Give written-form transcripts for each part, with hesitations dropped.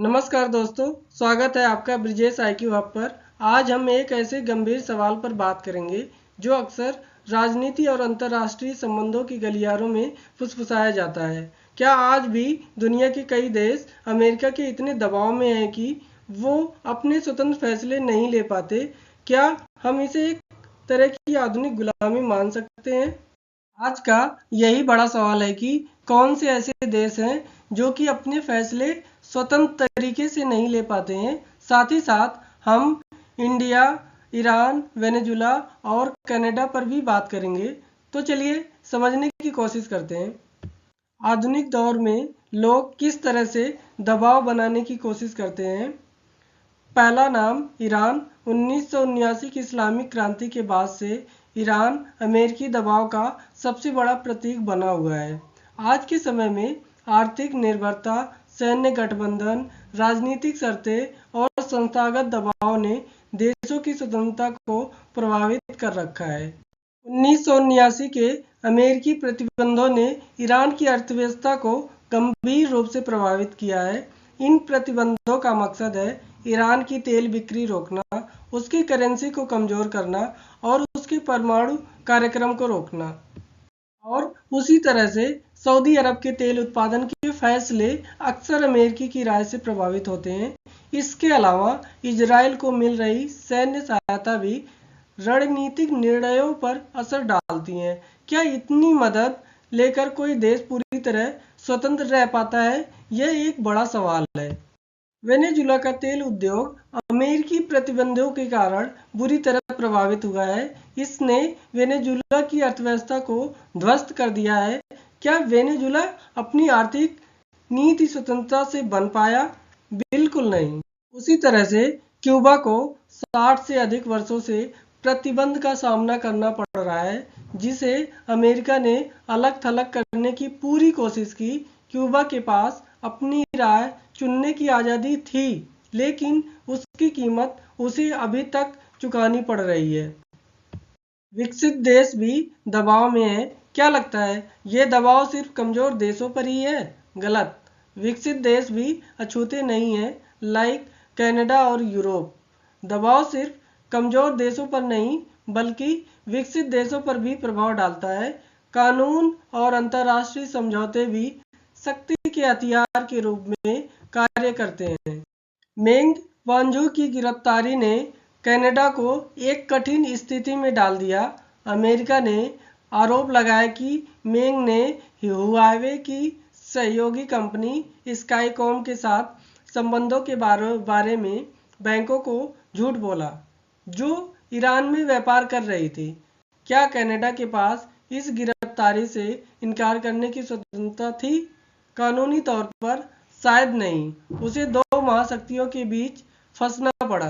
नमस्कार दोस्तों, स्वागत है आपका ब्रिजेश IQ हब पर। आज हम एक ऐसे गंभीर सवाल पर बात करेंगे जो अक्सर राजनीति और अंतर्राष्ट्रीय संबंधों की गलियारों में फुसफुसाया जाता है। क्या आज भी दुनिया के कई देश अमेरिका के इतने दबाव में हैं कि वो अपने स्वतंत्र फैसले नहीं ले पाते? क्या हम इसे एक तरह की आधुनिक गुलामी मान सकते हैं? आज का यही बड़ा सवाल है कि कौन से ऐसे देश हैं जो कि अपने फैसले स्वतंत्र तरीके से नहीं ले पाते हैं। साथ ही साथ हम इंडिया, ईरान, वेनेजुला और कनाडा पर भी बात करेंगे। तो चलिए समझने की कोशिश करते हैं। आधुनिक दौर में लोग किस तरह से दबाव बनाने की कोशिश करते हैं। पहला नाम ईरान। 1979 की इस्लामिक क्रांति के बाद से ईरान अमेरिकी दबाव का सबसे बड़ा प्रतीक बना हुआ है। आज के समय में आर्थिक निर्भरता, सैन्य गठबंधन, राजनीतिक शर्तें और संस्थागत दबाव ने देशों की स्वतंत्रता को प्रभावित कर रखा है। 1979 के अमेरिकी प्रतिबंधों ने ईरान की अर्थव्यवस्था को गंभीर रूप से प्रभावित किया है। इन प्रतिबंधों का मकसद है ईरान की तेल बिक्री रोकना, उसकी करेंसी को कमजोर करना और उसके परमाणु कार्यक्रम को रोकना। और उसी तरह से सऊदी अरब के तेल उत्पादन के फैसले अक्सर अमेरिकी की राय से प्रभावित होते हैं। इसके अलावा इजराइल को मिल रही सैन्य सहायता भी रणनीतिक निर्णयों पर असर डालती है। क्या इतनी मदद लेकर कोई देश पूरी तरह स्वतंत्र रह पाता है? यह एक बड़ा सवाल है। वेनेजुला का तेल उद्योग अमेरिकी प्रतिबंधों के कारण बुरी तरह प्रभावित हुआ है। इसने वेनेजुला की अर्थव्यवस्था को ध्वस्त कर दिया है। क्या वेनेजुला अपनी आर्थिक नीति स्वतंत्रता से बन पाया? बिल्कुल नहीं। उसी तरह से क्यूबा को 60 से अधिक वर्षों से प्रतिबंध का सामना करना पड़ रहा है, जिसे अमेरिका ने अलग थलग करने की पूरी कोशिश की। क्यूबा के पास अपनी राय चुनने की आज़ादी थी, लेकिन उसकी कीमत उसे अभी तक चुकानी पड़ रही है। विकसित देश भी दबाव में है। क्या लगता है ये दबाव सिर्फ कमजोर देशों पर ही है? गलत। विकसित देश भी अछूते नहीं हैं। लाइक कनाडा और यूरोप। दबाव सिर्फ कमजोर देशों पर नहीं बल्कि विकसित देशों पर भी प्रभाव डालता है। कानून और अंतर्राष्ट्रीय समझौते भी शक्ति के हथियार के रूप में कार्य करते हैं। मेंग वांझू की गिरफ्तारी ने कनाडा को एक कठिन स्थिति में डाल दिया। अमेरिका ने आरोप लगाया कि मेंग ने हुआवे की सहयोगी कंपनी स्काईकॉम के साथ संबंधों के बारे में बैंकों को झूठ बोला, जो ईरान में व्यापार कर रही थी। क्या कनाडा के पास इस गिरफ्तारी से इनकार करने की स्वतंत्रता थी? कानूनी तौर पर शायद नहीं। उसे दो महाशक्तियों के बीच फंसना पड़ा।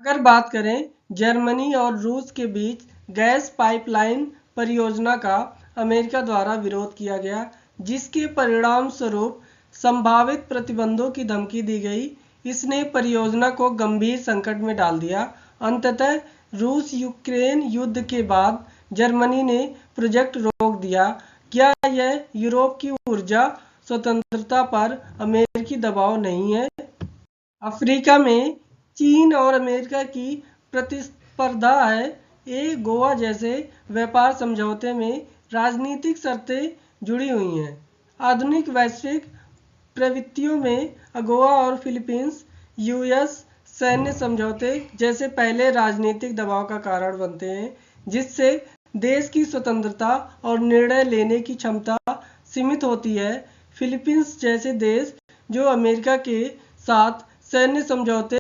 अगर बात करें जर्मनी और रूस के बीच गैस पाइपलाइन परियोजना का अमेरिका द्वारा विरोध किया गया, जिसके परिणाम स्वरूप संभावित प्रतिबंधों की धमकी दी गई। इसने परियोजना को गंभीर संकट में डाल दिया। अंततः रूस यूक्रेन युद्ध के बाद जर्मनी ने प्रोजेक्ट रोक दिया। क्या यह यूरोप की ऊर्जा स्वतंत्रता पर अमेरिकी दबाव नहीं है? अफ्रीका में चीन और अमेरिका की प्रतिस्पर्धा है। गोवा जैसे व्यापार समझौते में राजनीतिक शर्तें जुड़ी हुई हैं। आधुनिक वैश्विक प्रवृत्तियों में अगोवा और फिलीपींस यूएस सैन्य समझौते जैसे पहले राजनीतिक दबाव का कारण बनते हैं, जिससे देश की स्वतंत्रता और निर्णय लेने की क्षमता सीमित होती है। फिलीपींस जैसे देश जो अमेरिका के साथ सैन्य समझौते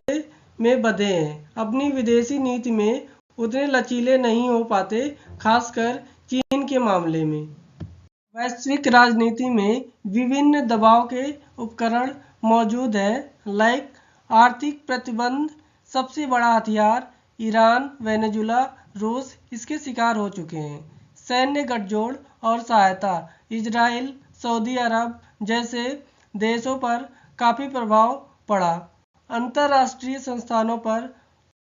में बंधे हैं, अपनी विदेशी नीति में उतने लचीले नहीं हो पाते, खासकर चीन के मामले में। वैश्विक राजनीति में विभिन्न दबाव के उपकरण मौजूद हैं। लाइक आर्थिक प्रतिबंध सबसे बड़ा हथियार। ईरान, वेनेजुला, रूस इसके शिकार हो चुके हैं। सैन्य गठजोड़ और सहायता। इजराइल, सऊदी अरब जैसे देशों पर काफ़ी प्रभाव पड़ा। अंतर्राष्ट्रीय संस्थानों पर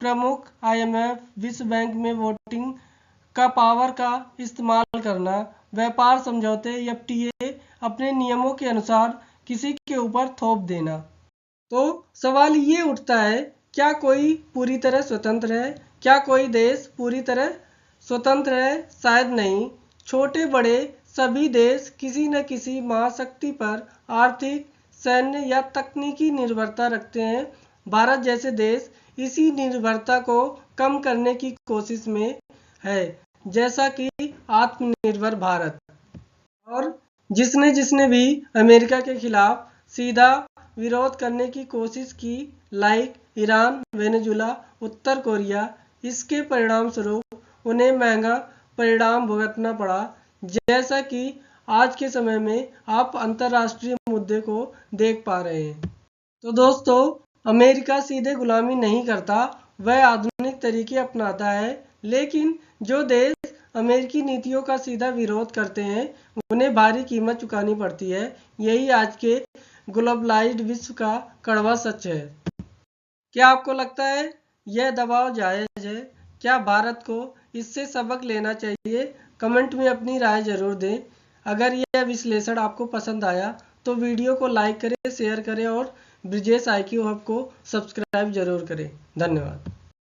प्रमुख IMF, विश्व बैंक में वोटिंग का पावर का इस्तेमाल करना। व्यापार समझौते FTA अपने नियमों के अनुसार किसी के ऊपर थोप देना। तो सवाल ये उठता है, क्या कोई पूरी तरह स्वतंत्र है? क्या कोई देश पूरी तरह स्वतंत्र है? शायद नहीं। छोटे बड़े सभी देश किसी न किसी महाशक्ति पर आर्थिक, सैन्य या तकनीकी निर्भरता रखते हैं। भारत जैसे देश इसी निर्भरता को कम करने की कोशिश में है, जैसा कि आत्मनिर्भर भारत। और जिसने जिसने भी अमेरिका के खिलाफ सीधा विरोध करने की कोशिश की, लाइक ईरान, वेनेजुला, उत्तर कोरिया, इसके परिणाम स्वरूप उन्हें महंगा परिणाम भुगतना पड़ा, जैसा कि आज के समय में आप अंतर्राष्ट्रीय मुद्दे को देख पा रहे हैं। तो दोस्तों, अमेरिका सीधे गुलामी नहीं करता, वह आधुनिक तरीके अपनाता है। लेकिन जो देश अमेरिकी नीतियों का सीधा विरोध करते हैं, उन्हें भारी कीमत चुकानी पड़ती है। यही आज के ग्लोबलाइज्ड विश्व का कड़वा सच है। क्या आपको लगता है यह दबाव जायज है? क्या भारत को इससे सबक लेना चाहिए? कमेंट में अपनी राय जरूर दें। अगर यह विश्लेषण आपको पसंद आया तो वीडियो को लाइक करें, शेयर करें और ब्रिजेश IQ हब को सब्सक्राइब जरूर करें। धन्यवाद।